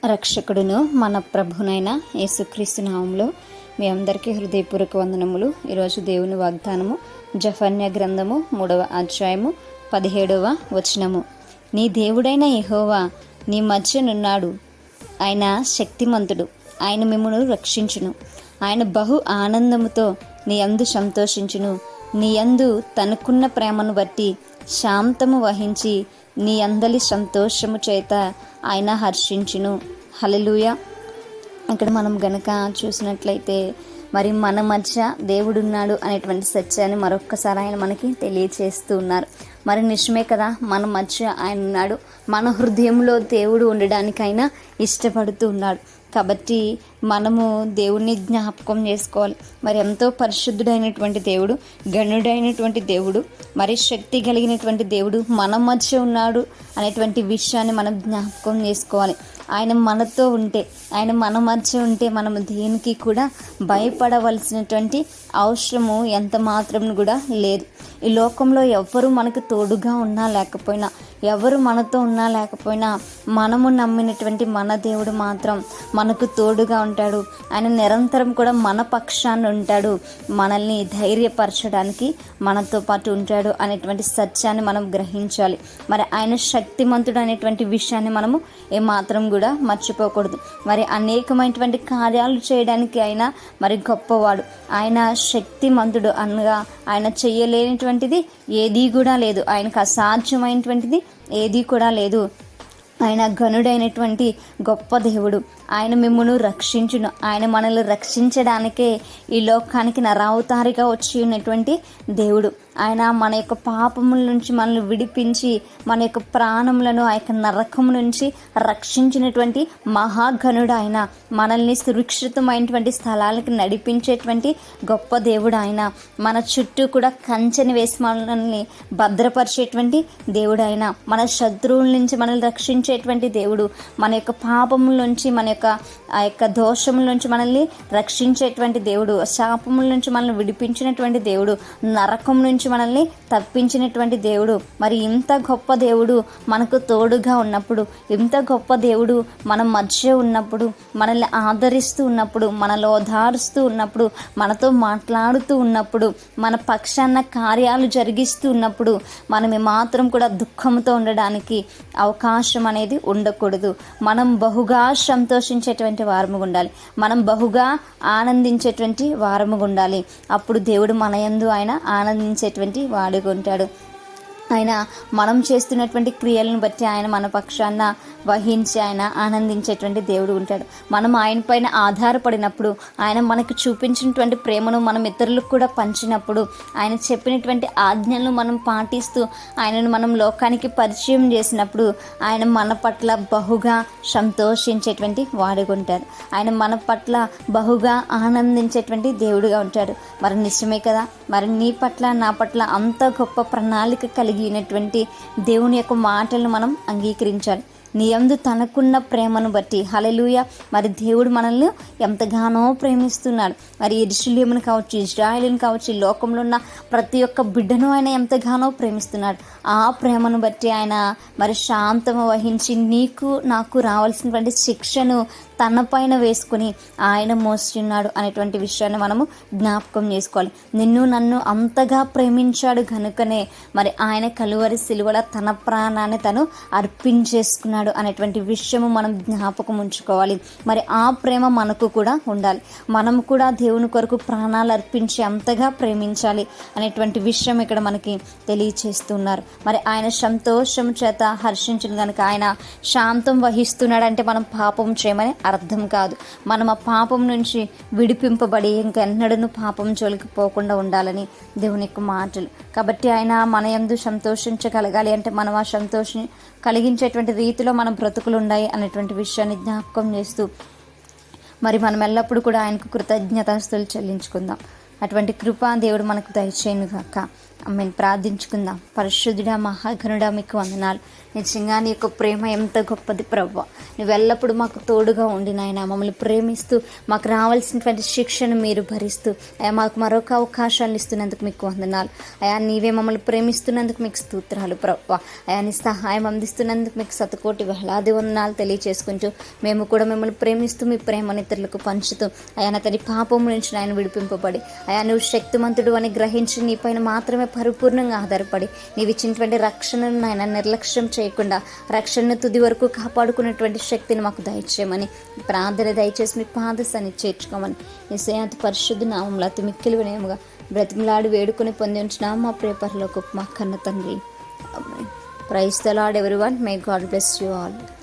రక్షకుడును మన ప్రభునైన యేసుక్రీస్తు నామములో మీ అందరికీ హృదయపూర్వక వందనములు. ఈరోజు దేవుని వాగ్దానము జఫన్య గ్రంథము 3వ అధ్యాయము 17వ వచనము. నీ దేవుడైన యెహోవా నీ మధ్యనున్నాడు. ఆయన శక్తిమంతుడు. ఆయన మిమ్మును రక్షించును. ఆయన బహు ఆనందముతో నీ యందు సంతోషించును. నీ యందు తనకున్న ప్రేమను బట్టి శాంతము వహించి నీ అందలి సంతోషము చేత ఆయన హర్షించును. హల్లెలూయా. ఇక్కడ మనం గనక చూసినట్లయితే మరి మన మధ్య దేవుడున్నాడు అనేటువంటి సత్యాన్ని మరొక్కసారి ఆయన మనకి తెలియచేస్తూ ఉన్నారు. మరి నిజమే కదా, మన మధ్య ఆయన ఉన్నాడు. మన హృదయంలో దేవుడు ఉండడానికైనా ఇష్టపడుతూ ఉన్నాడు. కాబట్టి మనము దేవుణ్ణి జ్ఞాపకం చేసుకోవాలి. మరి ఎంతో పరిశుద్ధుడైనటువంటి దేవుడు, గణుడైనటువంటి దేవుడు, మరి శక్తి కలిగినటువంటి దేవుడు మన మధ్య ఉన్నాడు అనేటువంటి విషయాన్ని మనం జ్ఞాపకం చేసుకోవాలి. ఆయన మనతో ఉంటే, ఆయన మన మధ్య ఉంటే మనము దేనికి కూడా భయపడవలసినటువంటి అవసరము ఎంత మాత్రం కూడా లేదు. ఈ లోకంలో ఎవ్వరు మనకు తోడుగా ఉన్నా లేకపోయినా, ఎవరు మనతో ఉన్నా లేకపోయినా, మనము నమ్మినటువంటి మన దేవుడు మాత్రం మనకు తోడుగా ఉంటాడు. ఆయన నిరంతరం కూడా మన పక్షాన్ని ఉంటాడు. మనల్ని ధైర్యపరచడానికి మనతో పాటు ఉంటాడు అనేటువంటి సత్యాన్ని మనం గ్రహించాలి. మరి ఆయన శక్తిమంతుడు అనేటువంటి విషయాన్ని మనము ఏమాత్రం కూడా మర్చిపోకూడదు. మరి అనేకమైనటువంటి కార్యాలు చేయడానికి ఆయన మరి గొప్పవాడు. ఆయన శక్తిమంతుడు అనగా ఆయన చేయలేనిటువంటిది ఏదీ కూడా లేదు. ఆయనకు అసాధ్యమైనటువంటిది ఏదీ కూడా లేదు. ఆయన ఘనుడైనటువంటి గొప్ప దేవుడు. ఆయన మిమ్మును రక్షించును. ఆయన మనల్ని రక్షించడానికే ఈ లోకానికి నరావతారిగా వచ్చి ఉన్నటువంటి దేవుడు. ఆయన మన యొక్క పాపముల నుంచి మనల్ని విడిపించి మన యొక్క ప్రాణములను ఆ యొక్క నరకం నుంచి రక్షించినటువంటి మహాఘనుడు ఆయన. మనల్ని సురక్షితమైనటువంటి స్థలాలకు నడిపించేటువంటి గొప్ప దేవుడు ఆయన. మన చుట్టూ కూడా కంచెని వేసి మనల్ని భద్రపరిచేటువంటి దేవుడు ఆయన. మన శత్రువుల నుంచి మనల్ని రక్షించేటువంటి దేవుడు. మన యొక్క పాపముల నుంచి, మన యొక్క ఆ యొక్క దోషముల నుంచి మనల్ని రక్షించేటువంటి దేవుడు. శాపముల నుంచి మనల్ని విడిపించినటువంటి దేవుడు. నరకం నుంచి మనల్ని తప్పించినటువంటి దేవుడు. మరి ఇంత గొప్ప దేవుడు మనకు తోడుగా ఉన్నప్పుడు, ఇంత గొప్ప దేవుడు మన మధ్య ఉన్నప్పుడు, మనల్ని ఆదరిస్తూ ఉన్నప్పుడు, మనలో ఓదారుస్తూ ఉన్నప్పుడు, మనతో మాట్లాడుతూ ఉన్నప్పుడు, మన పక్షాన కార్యాలు జరిగిస్తూ ఉన్నప్పుడు మనం మాత్రం కూడా దుఃఖంతో ఉండడానికి అవకాశం అనేది ఉండకూడదు. మనం బహుగా సంతోషించేటువంటి వారముగా ఉండాలి. మనం బహుగా ఆనందించేటువంటి వారముగా ఉండాలి. అప్పుడు దేవుడు మన యందు ఆయన ఆనందించేటువంటి వాడుగా ఉంటాడు. ఆయన మనం చేస్తున్నటువంటి క్రియలను బట్టి ఆయన మన పక్షాన వహించి ఆయన ఆనందించేటువంటి దేవుడు ఉంటాడు. మనం ఆయన పైన ఆధారపడినప్పుడు, ఆయన మనకు చూపించినటువంటి ప్రేమను మనం ఇతరులకు కూడా పంచినప్పుడు, ఆయన చెప్పినటువంటి ఆజ్ఞలను మనం పాటిస్తూ ఆయనను మనం లోకానికి పరిచయం చేసినప్పుడు ఆయన మన పట్ల బహుగా సంతోషించేటువంటి వాడుగా ఉంటారు. ఆయన మన పట్ల బహుగా ఆనందించేటువంటి దేవుడుగా ఉంటాడు. మరి నిజమే కదా, మరి నీ పట్ల నా పట్ల అంత గొప్ప ప్రణాళిక కలిగినటువంటి దేవుని యొక్క మాటలను మనం అంగీకరించాలి. నీ యందు తనకున్న ప్రేమను బట్టి. హల్లెలూయా. మరి దేవుడు మనల్ని ఎంతగానో ప్రేమిస్తున్నాడు. మరి యెరూషలేమును కావచ్చు, ఇజ్రాయేలును కావచ్చు, లోకంలో ఉన్న ప్రతి ఒక్క బిడ్డను ఆయన ఎంతగానో ప్రేమిస్తున్నాడు. ఆ ప్రేమను బట్టి ఆయన మరి శాంతము వహించి నీకు నాకు రావాల్సినటువంటి శిక్షను తన పైన వేసుకుని ఆయన మోస్తున్నాడు అనేటువంటి విషయాన్ని మనము జ్ఞాపకం చేసుకోవాలి. నిన్ను నన్ను అంతగా ప్రేమించాడు కనుకనే మరి ఆయన కలువరి సిలువల తన ప్రాణాన్ని తను అర్పించేసుకున్నాడు అనేటువంటి విషయము మనం జ్ఞాపకం ఉంచుకోవాలి. మరి ఆ ప్రేమ మనకు కూడా ఉండాలి. మనము కూడా దేవుని కొరకు ప్రాణాలు అర్పించి అంతగా ప్రేమించాలి అనేటువంటి విషయం ఇక్కడ మనకి తెలియచేస్తున్నారు. మరి ఆయన సంతోషం చేత హర్షించిన కనుక ఆయన శాంతం వహిస్తున్నాడంటే మనం పాపం చేయమని అర్థం కాదు. మనం ఆ పాపం నుంచి విడిపింపబడి ఇంకెన్నడూ పాపం జోలికి పోకుండా ఉండాలని దేవుని యొక్క మాటలు. కాబట్టి ఆయన మన యందు సంతోషించగలగాలి అంటే మనం ఆ సంతోషం కలిగించేటువంటి రీతిలో మన బ్రతుకులు ఉన్నాయి అనేటువంటి విషయాన్ని జ్ఞాపకం చేస్తూ మరి మనం ఎల్లప్పుడూ కూడా ఆయనకు కృతజ్ఞతాస్తుతులు చెల్లించుకుందాం. అటువంటి కృప దేవుడు మనకు దయచేయను గాక. ఆమెను ప్రార్థించుకుందాం. పరిశుద్ధుడా, మహాగణుడా, మీకు వందనాలు. నిజంగా నీ యొక్క ప్రేమ ఎంత గొప్పది ప్రభువా. నువ్వు ఎల్లప్పుడూ మాకు తోడుగా ఉండి నాయన మమ్మల్ని ప్రేమిస్తూ మాకు రావాల్సినటువంటి శిక్షను మీరు భరిస్తూ అయా మాకు మరొక అవకాశాన్ని ఇస్తున్నందుకు మీకు వందనాలు. అయా నీవే మమ్మల్ని ప్రేమిస్తున్నందుకు మీకు స్తోత్రాలు ప్రభువా. అయా నీ సహాయం అందిస్తున్నందుకు మీకు శతకోటి వేలాది వందనాలు తెలియచేసుకుంటూ మేము కూడా మిమ్మల్ని ప్రేమిస్తూ మీ ప్రేమను ఇతరులకు పంచుతూ అయా నా తన పాపము నుంచి ఆయన విడిపింపబడి అయా నువ్వు శక్తిమంతుడు అని గ్రహించి నీ పైన మాత్రమే పరిపూర్ణంగా ఆధారపడి నీవు ఇచ్చినటువంటి రక్షణను ఆయన నిర్లక్ష్యం చేయకుండా రక్షణను తుది వరకు కాపాడుకునేటువంటి శక్తిని మాకు దయచేయమని ప్రార్థన దయచేసి మీ పాదసాన్ని చేర్చుకోమని యేసయ్య పరిశుద్ధ నామములో అతి మిక్కిలి వినయముగా బ్రతిమలాడి వేడుకొని పొంది ఉంచిన మా ప్రియ పరలోకపు మా కన్న తండ్రి. Praise the lord everyone. May god bless you all.